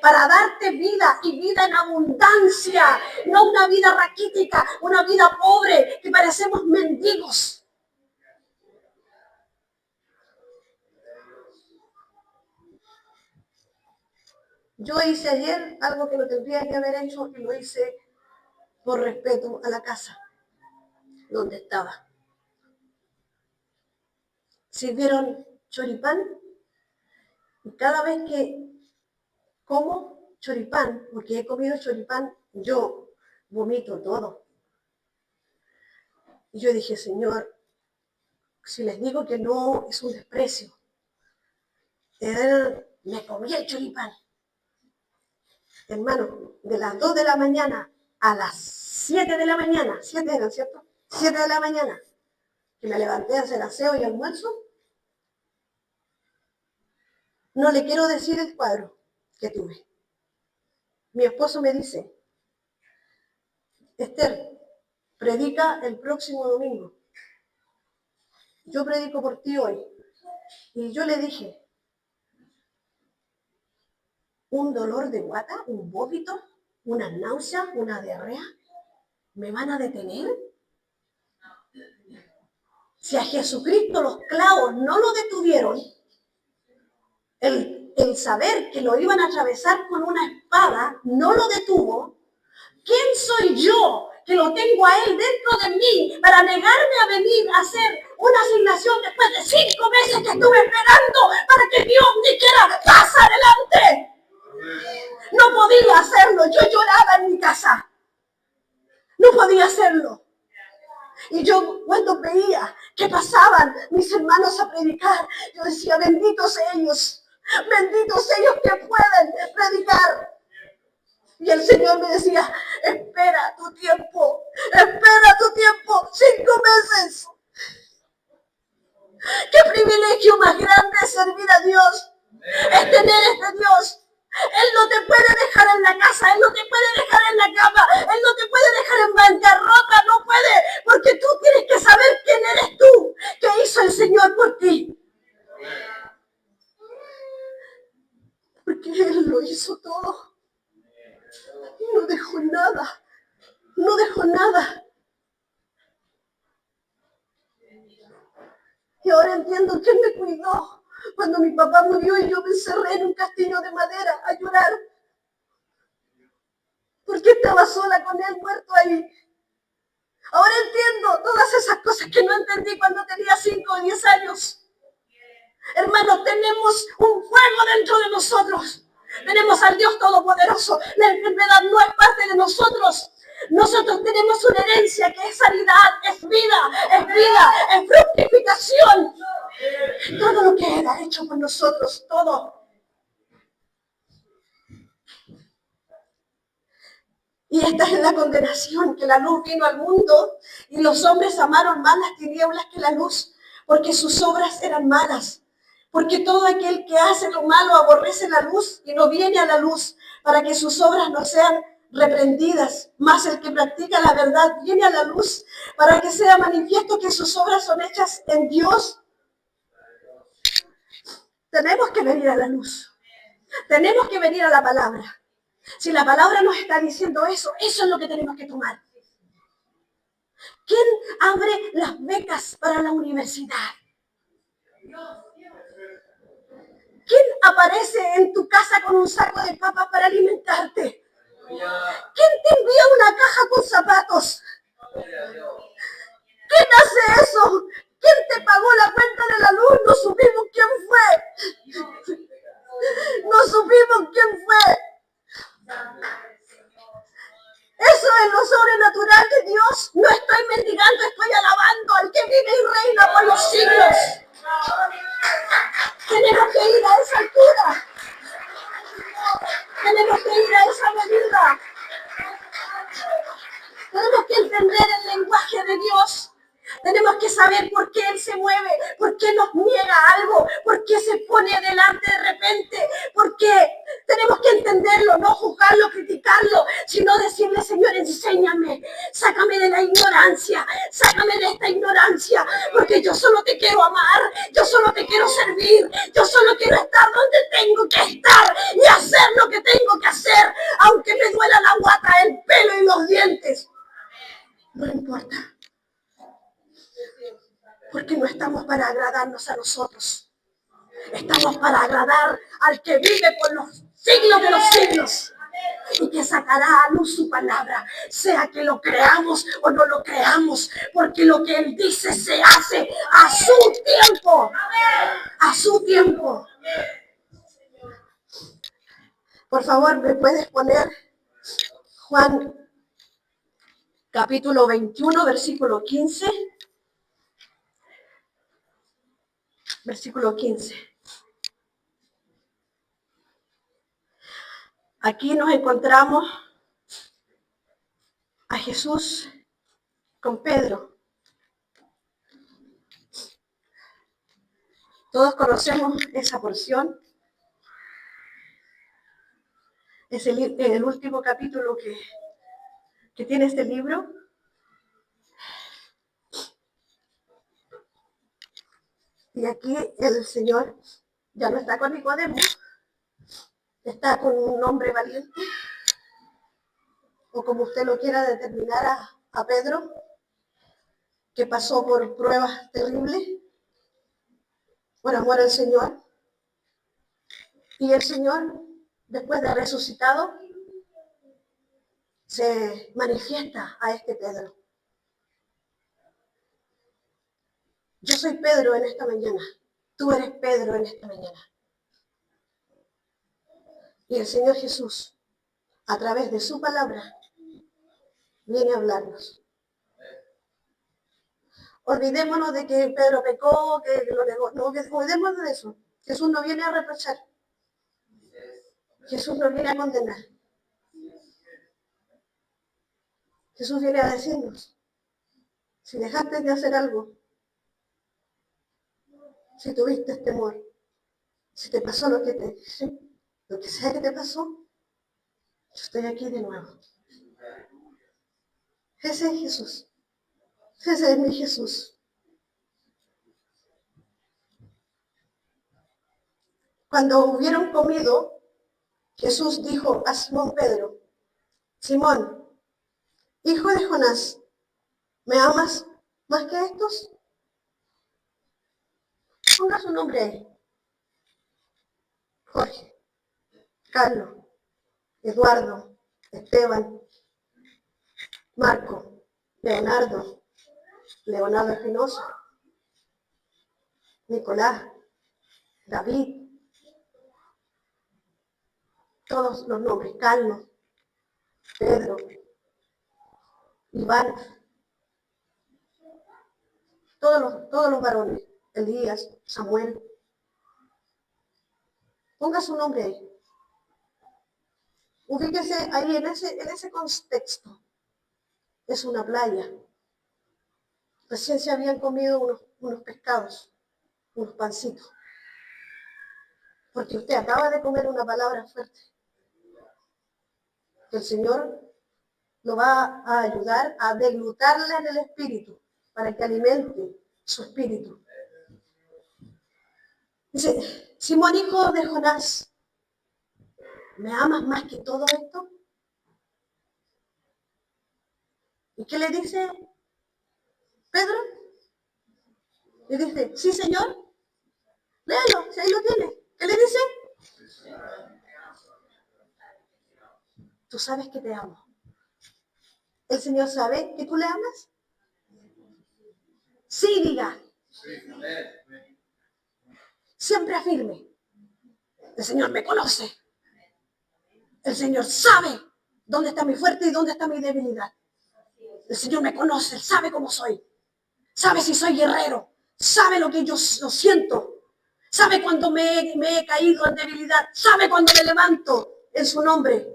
para darte vida y vida en abundancia, no una vida raquítica, una vida pobre que parecemos mendigos. Yo hice ayer algo que no tendría que haber hecho y lo hice por respeto a la casa donde estaba. Sirvieron choripán y cada vez que como choripán, porque he comido choripán, yo vomito todo. Y yo dije, Señor, si les digo que no, es un desprecio. Me comí el choripán. Hermano, de las 2 de la mañana a las 7 de la mañana, 7 eran, ¿cierto? 7 de la mañana, que me levanté a hacer aseo y almuerzo, no le quiero decir el cuadro que tuve. Mi esposo me dice, Esther, predica el próximo domingo. Yo predico por ti hoy. Y yo le dije, un dolor de guata, un vómito, una náusea, una diarrea, ¿me van a detener? Si a Jesucristo los clavos no lo detuvieron, el saber que lo iban a atravesar con una espada no lo detuvo, ¿quién soy yo que lo tengo a Él dentro de mí para negarme a venir a hacer una asignación después de 5 meses que estuve esperando para que Dios dijera, pasa adelante? No podía hacerlo, yo lloraba en mi casa. No podía hacerlo. Y yo cuando veía que pasaban mis hermanos a predicar, yo decía, benditos ellos que pueden predicar. Y el Señor me decía, espera tu tiempo, 5 meses. Qué privilegio más grande es servir a Dios, es tener este Dios. Él no te puede dejar en la casa, Él no te puede dejar en la cama, Él no te puede dejar en bancarrota, no puede, porque tú tienes que saber quién eres tú, qué hizo el Señor por ti. Porque Él lo hizo todo. No dejó nada, no dejó nada. Y ahora entiendo que Él me cuidó cuando mi papá murió y yo me encerré en un castillo de madera a llorar. Porque estaba sola con Él muerto ahí. Ahora entiendo todas esas cosas que no entendí cuando tenía 5 o 10 años. Hermanos, tenemos un fuego dentro de nosotros. Tenemos al Dios Todopoderoso. La enfermedad no es parte de nosotros. Nosotros tenemos una herencia que es sanidad, es vida, es fructificación. Todo lo que era hecho por nosotros, todo. Y esta es la condenación, que la luz vino al mundo y los hombres amaron más las tinieblas que la luz, porque sus obras eran malas. Porque todo aquel que hace lo malo aborrece la luz y no viene a la luz para que sus obras no sean reprendidas. Mas el que practica la verdad viene a la luz para que sea manifiesto que sus obras son hechas en Dios. Tenemos que venir a la luz. Tenemos que venir a la palabra. Si la palabra nos está diciendo eso, eso es lo que tenemos que tomar. ¿Quién abre las becas para la universidad? ¿Quién aparece en tu casa con un saco de papas para alimentarte? ¿Quién te envía una caja con zapatos? ¿Quién hace eso? ¿Quién te pagó la cuenta de la luz? No supimos quién fue. No supimos quién fue. Eso es lo sobrenatural de Dios. No estoy mendigando, estoy alabando al que vive y reina por los siglos. Tenemos que ir a esa altura. Tenemos que ir a esa medida. Tenemos que entender el lenguaje de Dios. Tenemos que saber por qué Él se mueve, por qué nos niega algo, por qué se pone delante de repente, por qué tenemos que entender entenderlo, no juzgarlo, criticarlo, sino decirle, Señor, enséñame, sácame de la ignorancia, sácame de esta ignorancia, porque yo solo te quiero amar, yo solo te quiero servir, yo solo quiero estar donde tengo que estar y hacer lo que tengo que hacer, aunque me duela la guata, el pelo y los dientes. No importa, porque no estamos para agradarnos a nosotros. Estamos para agradar al que vive por los siglos de los siglos y que sacará a luz su palabra, sea que lo creamos o no lo creamos, porque lo que Él dice se hace a su tiempo, a su tiempo. Por favor, ¿me puedes poner Juan capítulo 21, versículo 15? Versículo 15. Aquí nos encontramos a Jesús con Pedro. Todos conocemos esa porción. Es el último capítulo que tiene este libro. Y aquí el Señor ya no está con Nicodemo, está con un hombre valiente, o como usted lo quiera determinar, a Pedro, que pasó por pruebas terribles por amor al Señor. Y el Señor, después de resucitado, se manifiesta a este Pedro. Yo soy Pedro en esta mañana, tú eres Pedro en esta mañana. Y el Señor Jesús, a través de su palabra, viene a hablarnos. Olvidémonos de que Pedro pecó, que lo negó. No, olvidémonos de eso. Jesús no viene a reprochar. Jesús no viene a condenar. Jesús viene a decirnos, si dejaste de hacer algo, si tuviste temor, si te pasó lo que sea que te pasó, yo estoy aquí de nuevo. Ese es Jesús. Ese es mi Jesús. Cuando hubieron comido, Jesús dijo a Simón Pedro, Simón, hijo de Jonás, ¿me amas más que estos? Ponga su nombre ahí. Jorge, Carlos, Eduardo, Esteban, Marco, Leonardo Espinosa, Nicolás, David, todos los nombres, Carlos, Pedro, Iván, todos los varones, Elías, Samuel. Ponga su nombre ahí. Ubíquese ahí en ese contexto. Es una playa. Recién se habían comido unos pescados, unos pancitos. Porque usted acaba de comer una palabra fuerte. El Señor lo va a ayudar a deglutarla en el espíritu, para que alimente su espíritu. Dice, Simón, hijo de Jonás, ¿me amas más que todo esto? ¿Y qué le dice Pedro? Le dice, sí, Señor. Léelo, si ahí lo tiene. ¿Qué le dice? Tú sabes que te amo. ¿El Señor sabe que tú le amas? Sí, diga. Siempre afirme. El Señor me conoce. El Señor sabe dónde está mi fuerte y dónde está mi debilidad. El Señor me conoce, Él sabe cómo soy. Sabe si soy guerrero. Sabe lo que yo siento. Sabe cuando me he caído en debilidad. Sabe cuando me levanto en su nombre.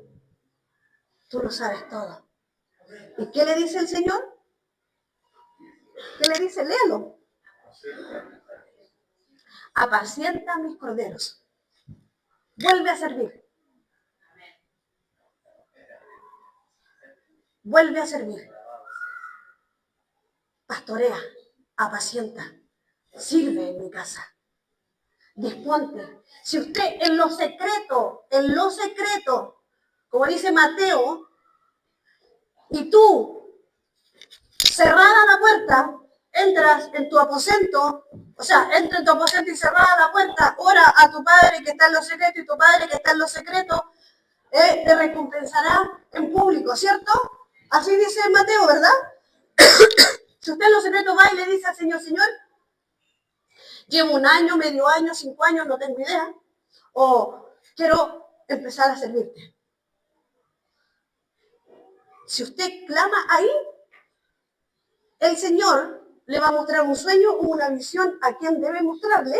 Tú lo sabes todo. ¿Y qué le dice el Señor? ¿Qué le dice? Léalo. Apacienta mis corderos. Vuelve a servir. vuelve a servir. Pastorea, apacienta, sirve en mi casa. Disponte. Si usted en lo secreto, como dice Mateo, y tú, cerrada la puerta, entras en tu aposento, entra en tu aposento y cerrada la puerta, ora a tu Padre que está en lo secreto, y tu Padre que está en lo secreto te recompensará en público, ¿cierto? Así dice Mateo, ¿verdad? Si usted en lo secreto va y le dice al Señor, Señor, llevo 1 año, medio año, 5 años, no tengo idea, o quiero empezar a servirte. Si usted clama ahí, el Señor le va a mostrar un sueño o una visión a quien debe mostrarle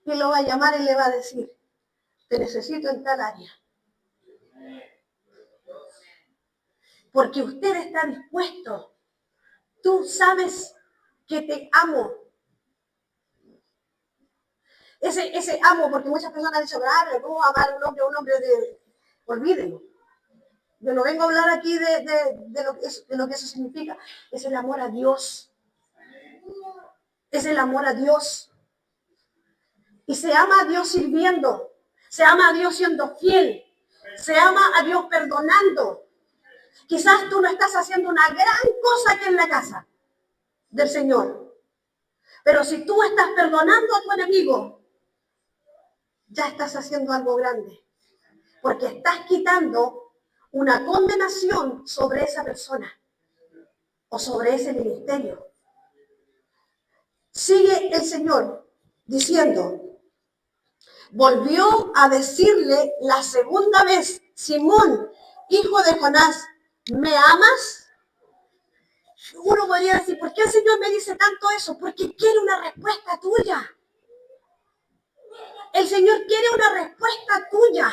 y lo va a llamar y le va a decir, te necesito en tal área. Porque usted está dispuesto. Tú sabes que te amo. Ese amo, porque muchas personas dicen, ¿cómo amar a un hombre de... Olvídenlo. Yo no vengo a hablar aquí de lo que eso significa. Es el amor a Dios. Es el amor a Dios. Y se ama a Dios sirviendo. Se ama a Dios siendo fiel. Se ama a Dios perdonando. Quizás tú no estás haciendo una gran cosa aquí en la casa del Señor. Pero si tú estás perdonando a tu enemigo, ya estás haciendo algo grande. Porque estás quitando una condenación sobre esa persona o sobre ese ministerio. Sigue el Señor diciendo, volvió a decirle la segunda vez, Simón, hijo de Jonás, ¿me amas? Uno podría decir, ¿por qué el Señor me dice tanto eso? Porque quiere una respuesta tuya. El Señor quiere una respuesta tuya.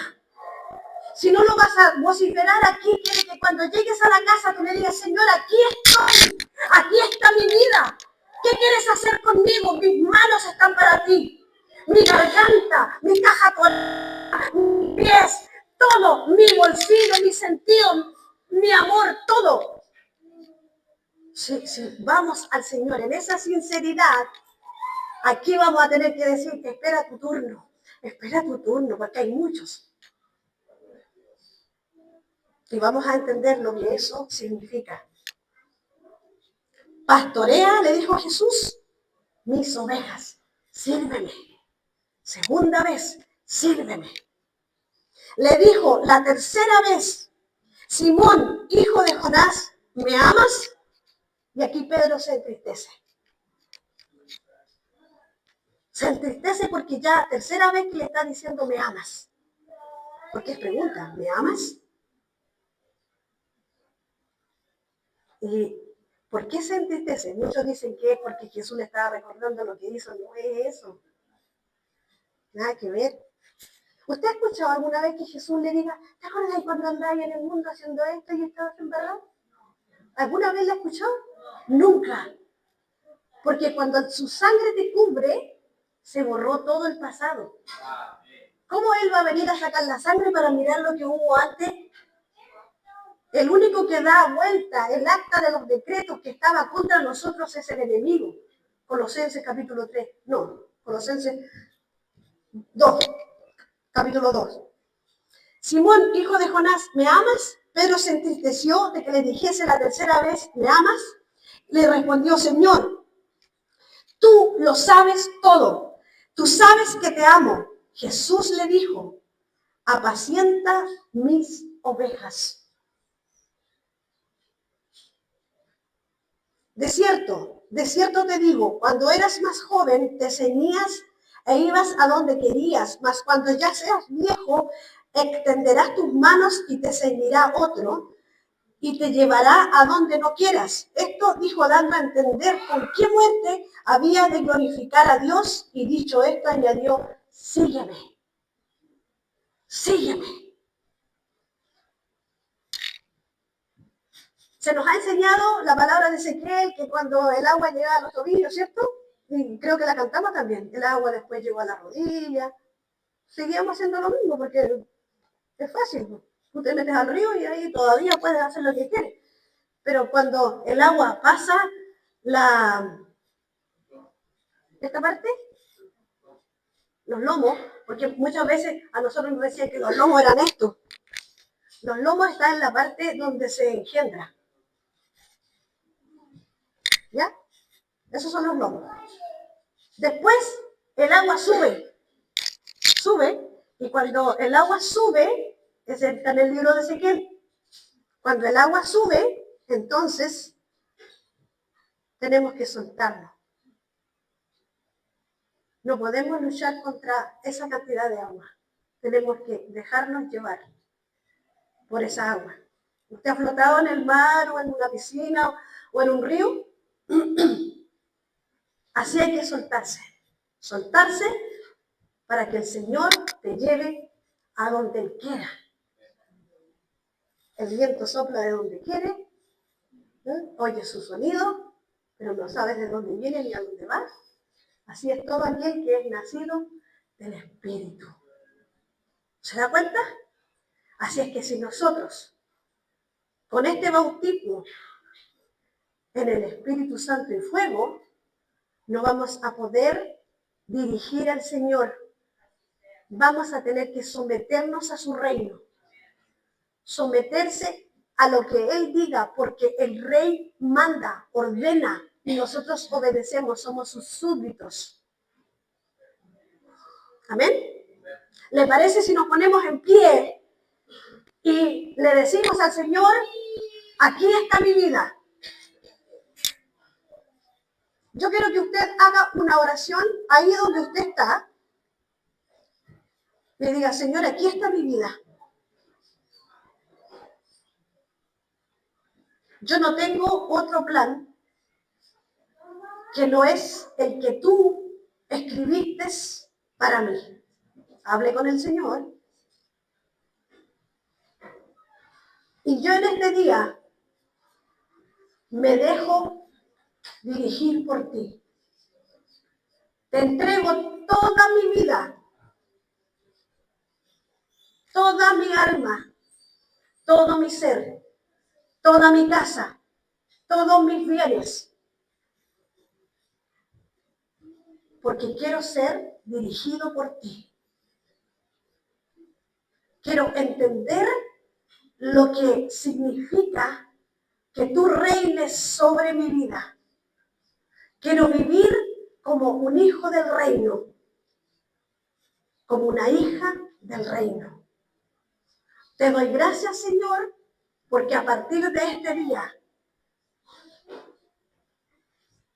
Si no lo vas a vociferar aquí, quiere que cuando llegues a la casa tú le digas, Señor, aquí estoy, aquí está mi vida. ¿Qué quieres hacer conmigo? Mis manos están para ti. Mi garganta, mi caja torácica, mis pies, todo, mi bolsillo, mi sentido, mi amor, todo. Si vamos al Señor en esa sinceridad, aquí vamos a tener que decir que espera tu turno, porque hay muchos. Y vamos a entender lo que eso significa. Pastorea, le dijo Jesús, mis ovejas, sírveme. Segunda vez, sírveme. Le dijo la tercera vez, Simón, hijo de Jonás, ¿me amas? Y aquí Pedro se entristece. Se entristece porque ya tercera vez que le está diciendo, ¿me amas? Porque es pregunta, ¿me amas? ¿Y por qué se entristece? Muchos dicen que es porque Jesús le estaba recordando lo que hizo. No es eso. Nada que ver. ¿Usted ha escuchado alguna vez que Jesús le diga, ¿te acuerdas cuando andabas en el mundo haciendo esto y estabas embarrado? ¿Alguna vez la ha escuchado? Nunca. Porque cuando su sangre te cubre, se borró todo el pasado. ¿Cómo Él va a venir a sacar la sangre para mirar lo que hubo antes? El único que da vuelta el acta de los decretos que estaba contra nosotros es el enemigo. Colosenses capítulo 3. No, Colosenses 2. Capítulo 2. Simón, hijo de Jonás, ¿me amas? Pedro se entristeció de que le dijese la tercera vez, ¿me amas? Le respondió, Señor, tú lo sabes todo. Tú sabes que te amo. Jesús le dijo, apacienta mis ovejas. De cierto te digo, cuando eras más joven te ceñías e ibas a donde querías, mas cuando ya seas viejo, extenderás tus manos y te ceñirá otro y te llevará a donde no quieras. Esto dijo dando a entender con qué muerte había de glorificar a Dios, y dicho esto añadió, sígueme, sígueme. Se nos ha enseñado la palabra de Ezequiel, que cuando el agua llega a los tobillos, ¿cierto? Y creo que la cantamos también. El agua después llegó a la rodilla. Seguíamos haciendo lo mismo porque es fácil. Tú te metes al río y ahí todavía puedes hacer lo que quieres. Pero cuando el agua pasa esta parte, los lomos, porque muchas veces a nosotros nos decían que los lomos eran estos. Los lomos están en la parte donde se engendra. ¿Ya? Esos son los lomos. Después el agua sube, y cuando el agua sube, está en el libro de Ezequiel, cuando el agua sube, entonces tenemos que soltarlo. No podemos luchar contra esa cantidad de agua. Tenemos que dejarnos llevar por esa agua. ¿Usted ha flotado en el mar o en una piscina o en un río? Así hay que soltarse. Soltarse para que el Señor te lleve a donde Él quiera. El viento sopla de donde quiere, oye su sonido, pero no sabes de dónde viene ni a dónde va. Así es todo aquel que es nacido del Espíritu. ¿Se da cuenta? Así es que si nosotros, con este bautismo en el Espíritu Santo y fuego, no vamos a poder dirigir al Señor. Vamos a tener que someternos a su reino. Someterse a lo que Él diga, porque el Rey manda, ordena, y nosotros obedecemos, somos sus súbditos. ¿Amén? ¿Le parece si nos ponemos en pie y le decimos al Señor, aquí está mi vida? Yo quiero que usted haga una oración ahí donde usted está. Le diga, Señor, aquí está mi vida. Yo no tengo otro plan que no es el que tú escribiste para mí. Hable con el Señor. Y yo en este día me dejo dirigir por ti. Te entrego toda mi vida, toda mi alma, todo mi ser, toda mi casa, todos mis bienes. Porque quiero ser dirigido por ti. Quiero entender lo que significa que tú reines sobre mi vida. Quiero vivir como un hijo del reino, como una hija del reino. Te doy gracias, Señor, porque a partir de este día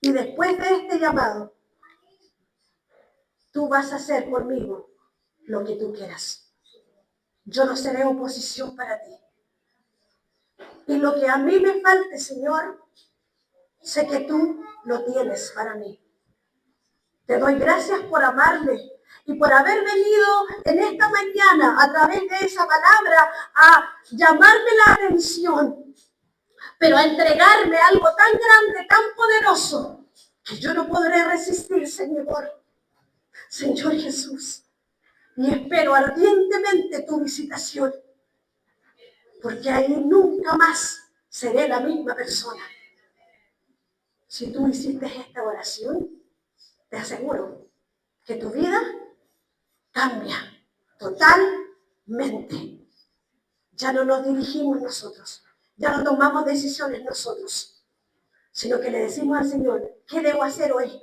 y después de este llamado, tú vas a hacer conmigo lo que tú quieras. Yo no seré oposición para ti. Y lo que a mí me falte, Señor, sé que tú lo tienes para mí. Te doy gracias por amarme y por haber venido en esta mañana a través de esa palabra a llamarme la atención, pero a entregarme algo tan grande, tan poderoso, que yo no podré resistir, Señor. Señor Jesús, y espero ardientemente tu visitación, porque ahí nunca más seré la misma persona. Si tú hiciste esta oración, te aseguro que tu vida cambia totalmente. Ya no nos dirigimos nosotros, ya no tomamos decisiones nosotros, sino que le decimos al Señor, ¿qué debo hacer hoy?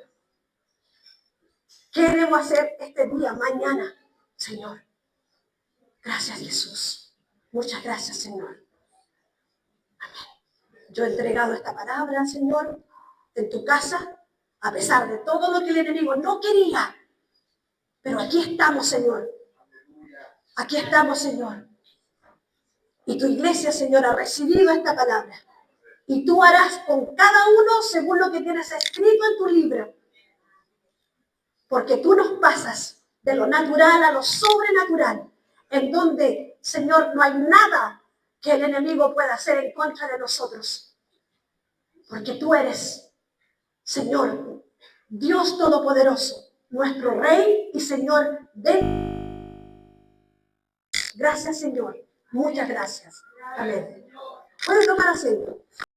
¿Qué debo hacer este día, mañana, Señor? Gracias, Jesús. Muchas gracias, Señor. Amén. Yo he entregado esta palabra, Señor, en tu casa, a pesar de todo lo que el enemigo no quería. Pero aquí estamos, Señor. Aquí estamos, Señor. Y tu iglesia, Señor, ha recibido esta palabra. Y tú harás con cada uno según lo que tienes escrito en tu libro. Porque tú nos pasas de lo natural a lo sobrenatural, en donde, Señor, no hay nada que el enemigo pueda hacer en contra de nosotros. Porque tú eres, Señor, Dios Todopoderoso, nuestro Rey y Señor de... Gracias, Señor. Muchas gracias. Amén. Pueden tomar asiento.